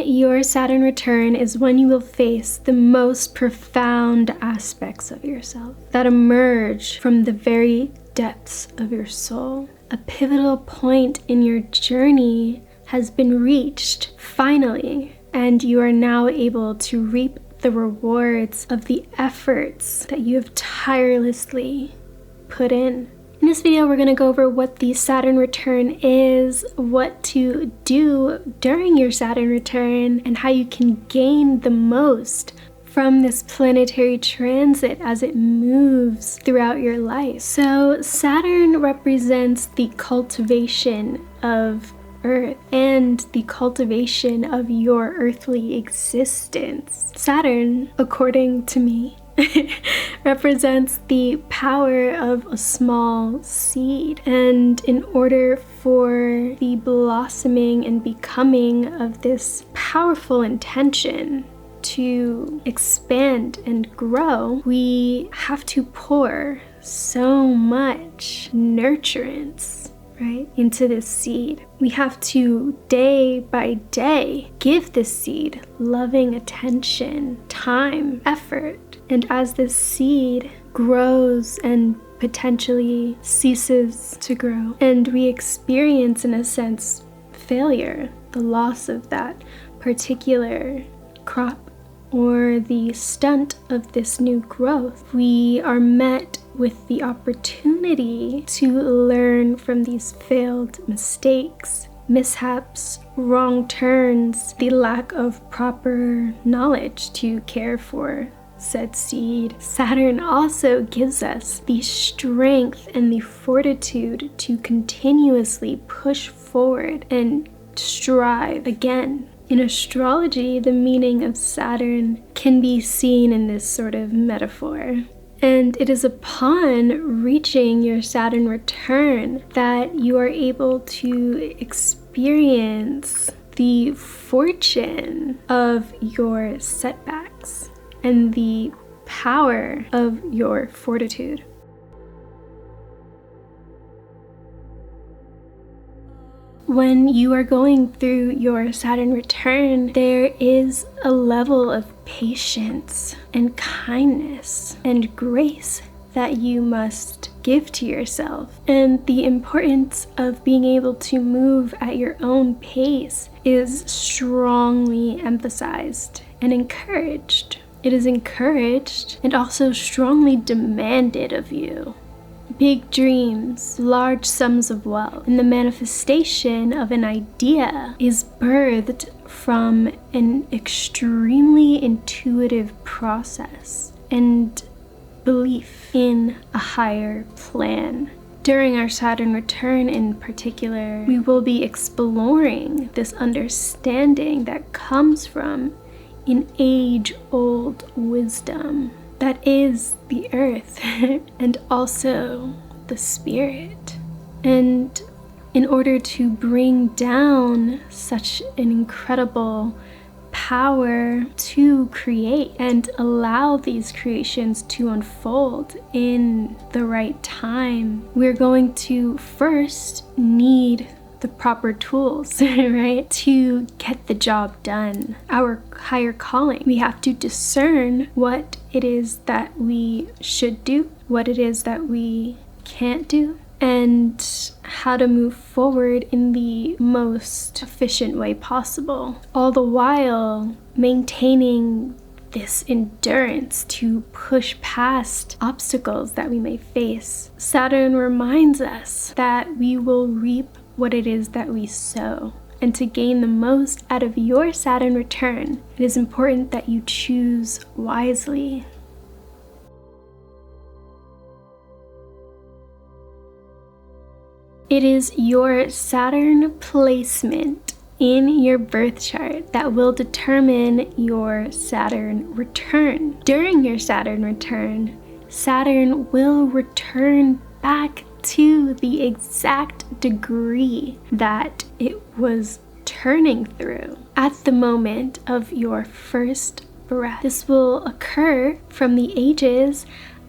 your Saturn return is when you will face the most profound aspects of yourself that emerge from the very depths of your soul. A pivotal point in your journey has been reached, finally, and you are now able to reap the rewards of the efforts that you have tirelessly put in. In this video, we're going to go over what the Saturn return is, what to do during your Saturn return, and how you can gain the most from this planetary transit as it moves throughout your life. So Saturn represents the cultivation of Earth and the cultivation of your earthly existence. Saturn, according to me, represents the power of a small seed, and in order for the blossoming and becoming of this powerful intention to expand and grow, we have to pour so much nurturance, right, into this seed. We have to, day by day, give this seed loving attention, time, effort. And as this seed grows and potentially ceases to grow, and we experience, in a sense, failure, the loss of that particular crop, or the stunt of this new growth, we are met with the opportunity to learn from these failed mistakes, mishaps, wrong turns, the lack of proper knowledge to care for said seed. Saturn also gives us the strength and the fortitude to continuously push forward and strive again. In astrology, the meaning of Saturn can be seen in this sort of metaphor. And it is upon reaching your Saturn return that you are able to experience the fortune of your setbacks and the power of your fortitude. When you are going through your Saturn return, there is a level of patience and kindness and grace that you must give to yourself. And the importance of being able to move at your own pace is strongly emphasized and encouraged. It is encouraged and also strongly demanded of you. Big dreams, large sums of wealth, and the manifestation of an idea is birthed from an extremely intuitive process and belief in a higher plan. During our Saturn return in particular, we will be exploring this understanding that comes from an age-old wisdom that is the earth and also the spirit. And in order to bring down such an incredible power to create and allow these creations to unfold in the right time, we're going to first need the proper tools, right, to get the job done. Our higher calling. We have to discern what it is that we should do, what it is that we can't do, and how to move forward in the most efficient way possible, all the while maintaining this endurance to push past obstacles that we may face. Saturn reminds us that we will reap what it is that we sow. And to gain the most out of your Saturn return, it is important that you choose wisely. It is your Saturn placement in your birth chart that will determine your Saturn return. During your Saturn return, Saturn will return back to the exact degree that it was turning through at the moment of your first breath. This will occur from the ages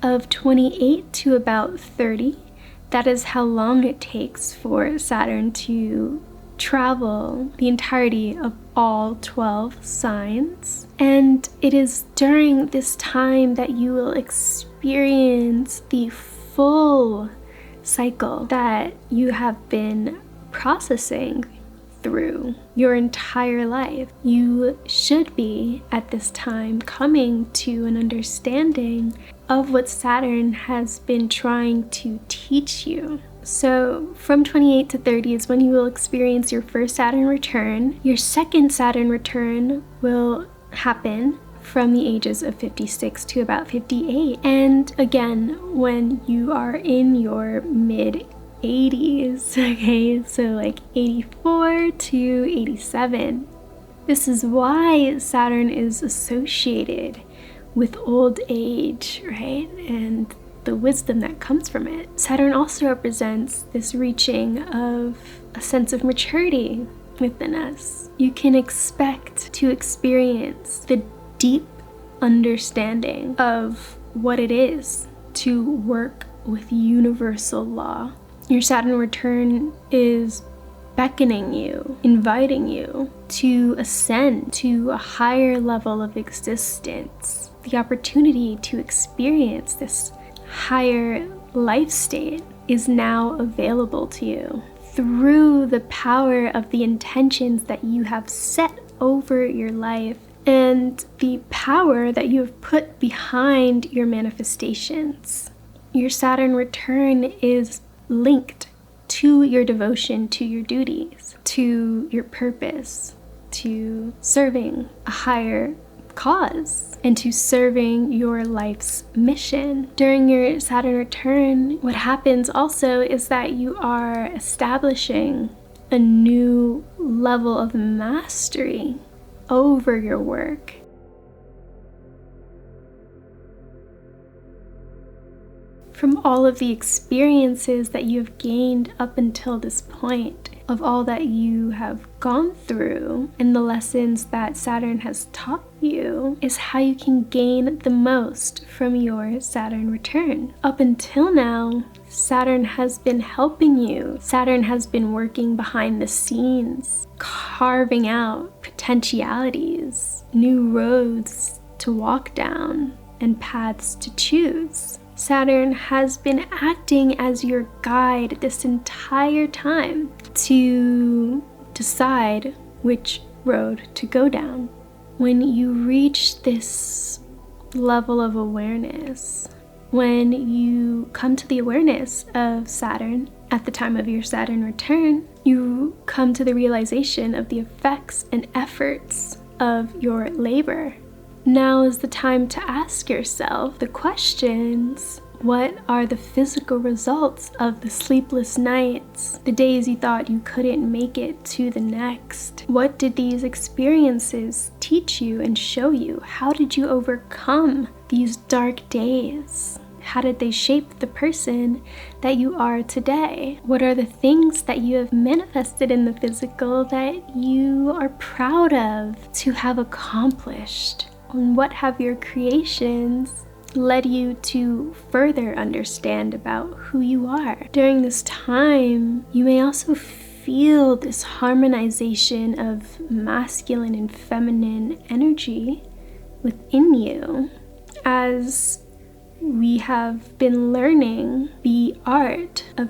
of 28 to about 30. That is how long it takes for Saturn to travel the entirety of all 12 signs. And it is during this time that you will experience the full cycle that you have been processing through your entire life. You should be at this time coming to an understanding of what Saturn has been trying to teach you. So from 28 to 30 is when you will experience your first Saturn return. Your second Saturn return will happen from the ages of 56 to about 58. And again, when you are in your mid 80s, okay, so like 84 to 87. This is why Saturn is associated with old age, right? And the wisdom that comes from it. Saturn also represents this reaching of a sense of maturity within us. You can expect to experience the deep understanding of what it is to work with universal law. Your Saturn return is beckoning you, inviting you to ascend to a higher level of existence. The opportunity to experience this higher life state is now available to you through the power of the intentions that you have set over your life and the power that you have put behind your manifestations. Your Saturn return is linked to your devotion to your duties, to your purpose, to serving a higher cause, and to serving your life's mission. During your Saturn return, what happens also is that you are establishing a new level of mastery over your work. From all of the experiences that you have gained up until this point, of all that you have gone through and the lessons that Saturn has taught you, is how you can gain the most from your Saturn return. Up until now, Saturn has been helping you. Saturn has been working behind the scenes, carving out potentialities, new roads to walk down, and paths to choose. Saturn has been acting as your guide this entire time to decide which road to go down. When you reach this level of awareness, when you come to the awareness of Saturn at the time of your Saturn return, you come to the realization of the effects and efforts of your labor. Now is the time to ask yourself the questions. What are the physical results of the sleepless nights, the days you thought you couldn't make it to the next? What did these experiences teach you and show you? How did you overcome these dark days? How did they shape the person that you are today? What are the things that you have manifested in the physical that you are proud of to have accomplished? And what have your creations led you to further understand about who you are? During this time, you may also feel this harmonization of masculine and feminine energy within you as we have been learning the art of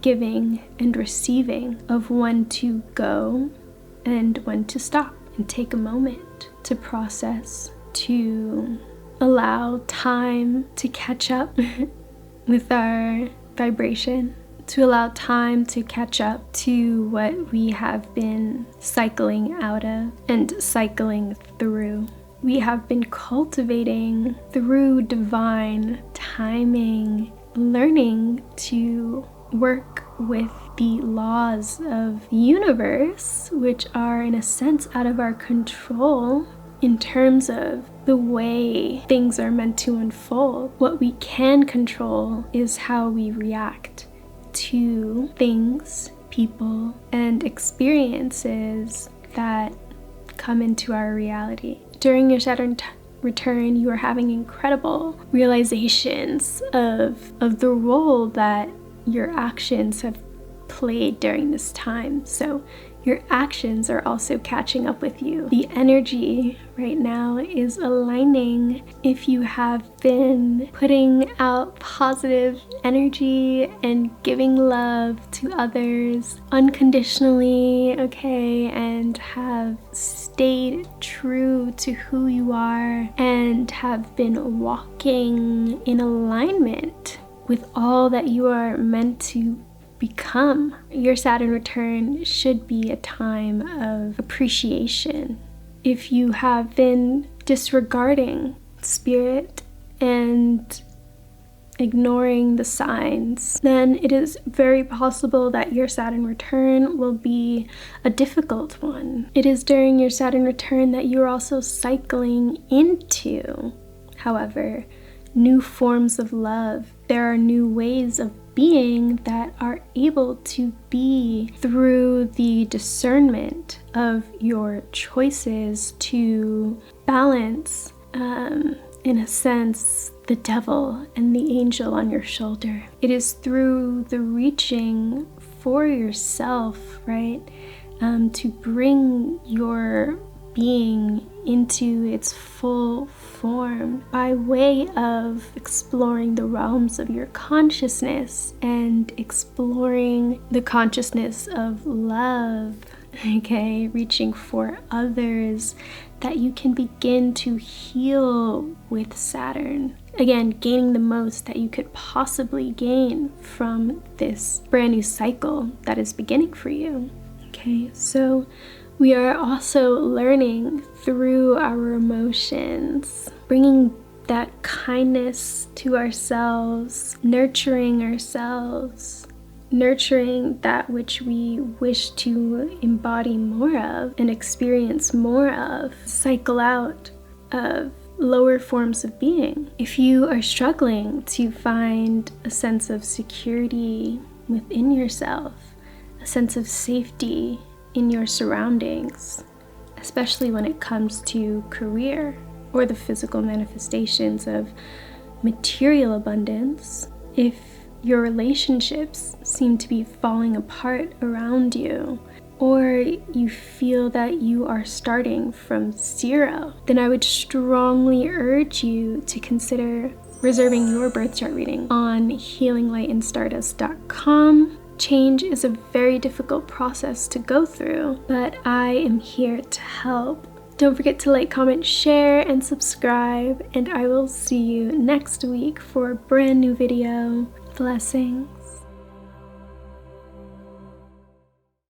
giving and receiving, of when to go and when to stop and take a moment to process, to allow time to catch up with our vibration, to allow time to catch up to what we have been cycling out of and cycling through. We have been cultivating through divine timing, learning to work with the laws of the universe, which are in a sense out of our control in terms of the way things are meant to unfold. What we can control is how we react to things, people, and experiences that come into our reality. During your Saturn return, you are having incredible realizations of the role that your actions have played during this time. So Your actions are also catching up with you. The energy right now is aligning. If you have been putting out positive energy and giving love to others unconditionally, okay, and have stayed true to who you are and have been walking in alignment with all that you are meant to become, your Saturn return should be a time of appreciation. If you have been disregarding spirit and ignoring the signs, then it is very possible that your Saturn return will be a difficult one. It is during your Saturn return that you're also cycling into, however, new forms of love. There are new ways of being that are able to be through the discernment of your choices to balance, in a sense, the devil and the angel on your shoulder. It is through the reaching for yourself, right, to bring your being into its full form by way of exploring the realms of your consciousness and exploring the consciousness of love, okay, reaching for others, that you can begin to heal with Saturn. Again, gaining the most that you could possibly gain from this brand new cycle that is beginning for you. Okay, so we are also learning through our emotions, bringing that kindness to ourselves, nurturing ourselves, nurturing that which we wish to embody more of and experience more of, cycle out of lower forms of being. If you are struggling to find a sense of security within yourself, a sense of safety in your surroundings, especially when it comes to career or the physical manifestations of material abundance, if your relationships seem to be falling apart around you, or you feel that you are starting from zero, then I would strongly urge you to consider reserving your birth chart reading on healinglightandstardust.com. Change is a very difficult process to go through, but I am here to help. Don't forget to like, comment, share, and subscribe, and I will see you next week for a brand new video. Blessings.